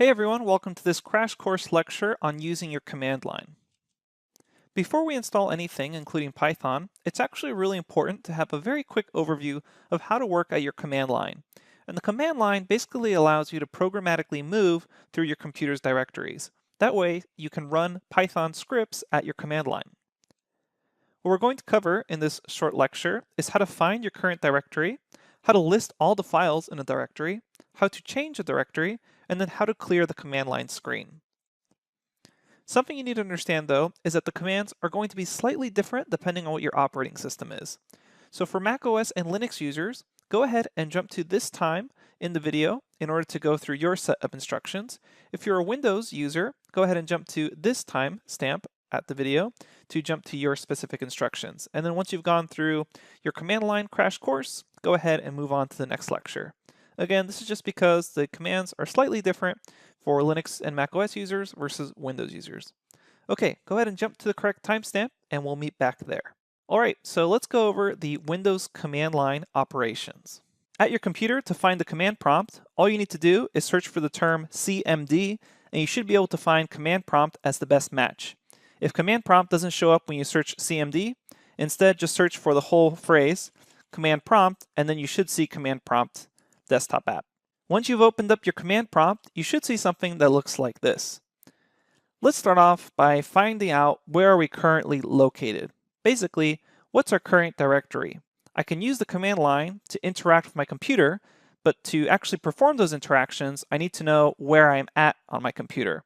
Hey everyone, welcome to this crash course lecture on using your command line. Before we install anything, including Python, it's actually really important to have a very quick overview of how to work at your command line. And the command line basically allows you to programmatically move through your computer's directories. That way, you can run Python scripts at your command line. What we're going to cover in this short lecture is how to find your current directory, how to list all the files in a directory, how to change a directory, and then how to clear the command line screen. Something you need to understand though is that the commands are going to be slightly different depending on what your operating system is. So for macOS and Linux users, go ahead and jump to this time in the video in order to go through your set of instructions. If you're a Windows user, go ahead and jump to this time stamp at the video to jump to your specific instructions. And then once you've gone through your command line crash course, go ahead and move on to the next lecture. Again, this is just because the commands are slightly different for Linux and macOS users versus Windows users. Okay, go ahead and jump to the correct timestamp and we'll meet back there. Alright, so let's go over the Windows command line operations. At your computer, to find the command prompt, all you need to do is search for the term CMD and you should be able to find command prompt as the best match. If command prompt doesn't show up when you search CMD, instead just search for the whole phrase, command prompt, and then you should see command prompt desktop app. Once you've opened up your command prompt, you should see something that looks like this. Let's start off by finding out where are we currently located. Basically, what's our current directory? I can use the command line to interact with my computer, but to actually perform those interactions, I need to know where I'm at on my computer.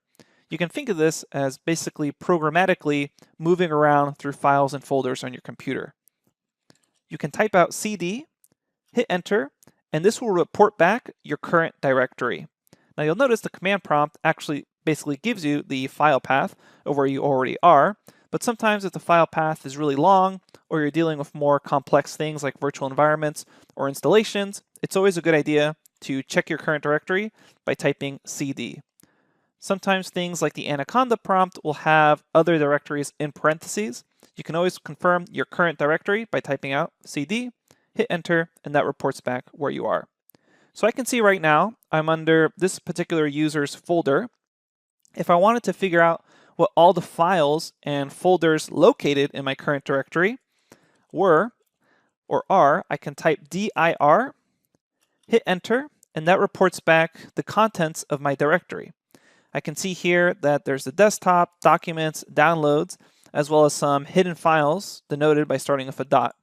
You can think of this as basically programmatically moving around through files and folders on your computer. You can type out CD, hit enter, and this will report back your current directory. Now you'll notice the command prompt actually basically gives you the file path of where you already are, but sometimes if the file path is really long or you're dealing with more complex things like virtual environments or installations, it's always a good idea to check your current directory by typing CD. Sometimes things like the Anaconda prompt will have other directories in parentheses. You can always confirm your current directory by typing out CD, hit enter, and that reports back where you are. So I can see right now I'm under this particular user's folder. If I wanted to figure out what all the files and folders located in my current directory were or are, I can type dir, hit enter, and that reports back the contents of my directory. I can see here that there's the desktop, documents, downloads, as well as some hidden files denoted by starting with a dot.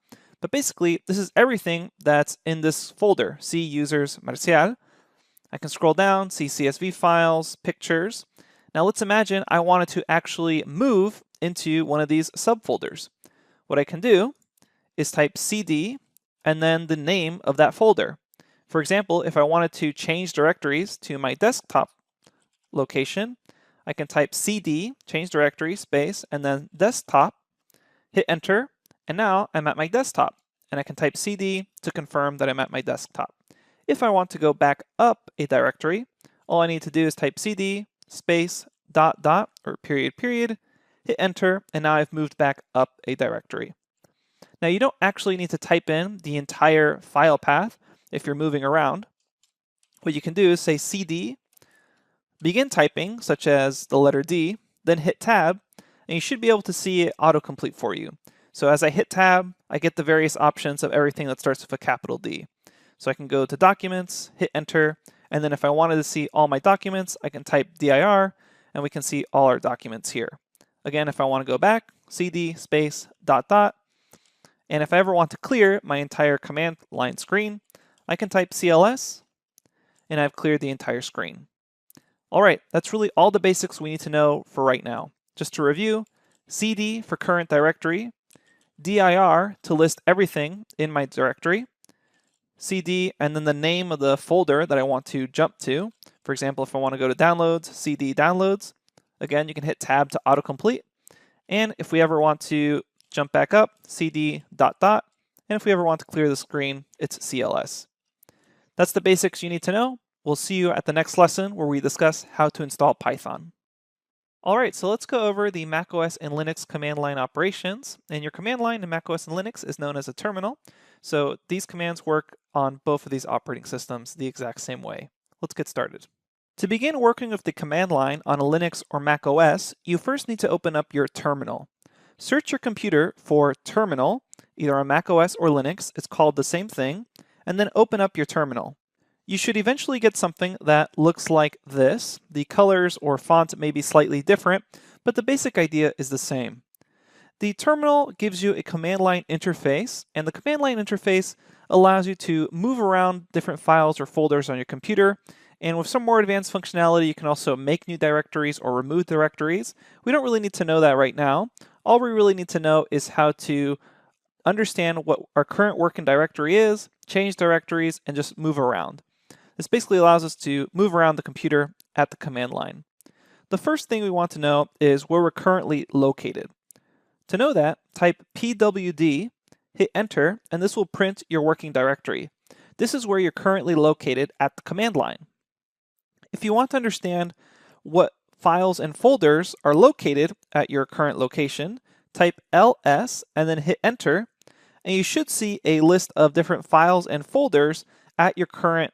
But basically, this is everything that's in this folder, C users Marcial. I can scroll down, see CSV files, pictures. Now let's imagine I wanted to actually move into one of these subfolders. What I can do is type CD and then the name of that folder. For example, if I wanted to change directories to my desktop location, I can type CD, change directory, space, and then desktop, hit enter, and now I'm at my desktop. And I can type CD to confirm that I'm at my desktop. If I want to go back up a directory, all I need to do is type CD, space, dot, dot, or period, period, hit enter, and now I've moved back up a directory. Now you don't actually need to type in the entire file path if you're moving around. What you can do is say CD, begin typing, such as the letter D, then hit tab, and you should be able to see it autocomplete for you. So as I hit tab, I get the various options of everything that starts with a capital D. So I can go to documents, hit enter, and then if I wanted to see all my documents, I can type dir, and we can see all our documents here. Again, if I want to go back, CD, space, dot, dot, and if I ever want to clear my entire command line screen, I can type CLS, and I've cleared the entire screen. All right, that's really all the basics we need to know for right now. Just to review, CD for current directory, dir to list everything in my directory, CD and then the name of the folder that I want to jump to. For example, if I want to go to downloads, CD downloads. Again, you can hit tab to autocomplete. And if we ever want to jump back up, CD dot dot. And if we ever want to clear the screen, it's CLS. That's the basics you need to know. We'll see you at the next lesson where we discuss how to install Python. All right, so let's go over the macOS and Linux command line operations. And your command line in macOS and Linux is known as a terminal. So these commands work on both of these operating systems the exact same way. Let's get started. To begin working with the command line on a Linux or Mac OS, you first need to open up your terminal. Search your computer for terminal, either on Mac OS or Linux, it's called the same thing, and then open up your terminal. You should eventually get something that looks like this. The colors or font may be slightly different, but the basic idea is the same. The terminal gives you a command line interface, and the command line interface allows you to move around different files or folders on your computer. And with some more advanced functionality, you can also make new directories or remove directories. We don't really need to know that right now. All we really need to know is how to understand what our current working directory is, change directories, and just move around. This basically allows us to move around the computer at the command line. The first thing we want to know is where we're currently located. To know that, type pwd, hit enter, and this will print your working directory. This is where you're currently located at the command line. If you want to understand what files and folders are located at your current location, type ls and then hit enter, and you should see a list of different files and folders at your current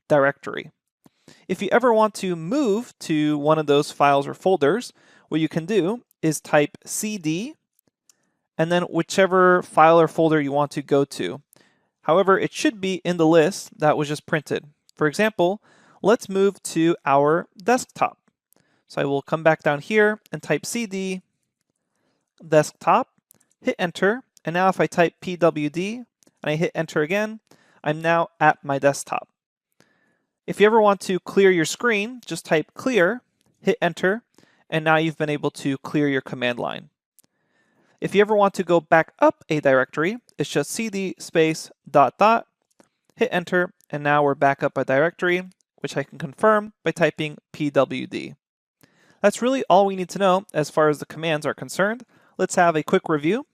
directory. If you ever want to move to one of those files or folders, what you can do is type cd and then whichever file or folder you want to go to. However, it should be in the list that was just printed. For example, let's move to our desktop. So I will come back down here and type cd desktop, hit enter, and now if I type pwd and I hit enter again, I'm now at my desktop. If you ever want to clear your screen, just type clear, hit enter, and now you've been able to clear your command line. If you ever want to go back up a directory, it's just cd space ... hit enter, and now we're back up a directory, which I can confirm by typing pwd. That's really all we need to know as far as the commands are concerned. Let's have a quick review.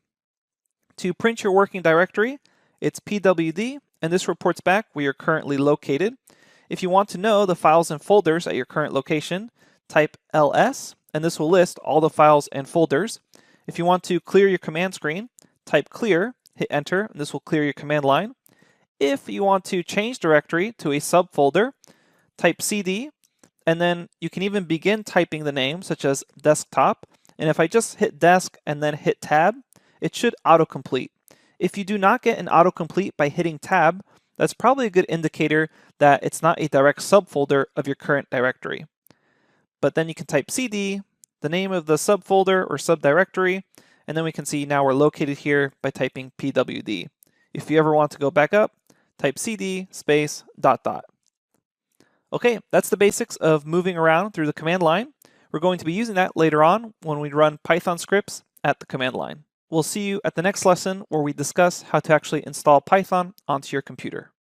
To print your working directory, it's pwd, and this reports back where you're currently located. If you want to know the files and folders at your current location, type ls, and this will list all the files and folders. If you want to clear your command screen, type clear, hit enter, and this will clear your command line. If you want to change directory to a subfolder, type cd, and then you can even begin typing the name, such as desktop. And if I just hit desk and then hit tab, it should autocomplete. If you do not get an autocomplete by hitting tab, that's probably a good indicator that it's not a direct subfolder of your current directory. But then you can type cd, the name of the subfolder or subdirectory, and then we can see now we're located here by typing pwd. If you ever want to go back up, type cd space ... Okay, that's the basics of moving around through the command line. We're going to be using that later on when we run Python scripts at the command line. We'll see you at the next lesson where we discuss how to actually install Python onto your computer.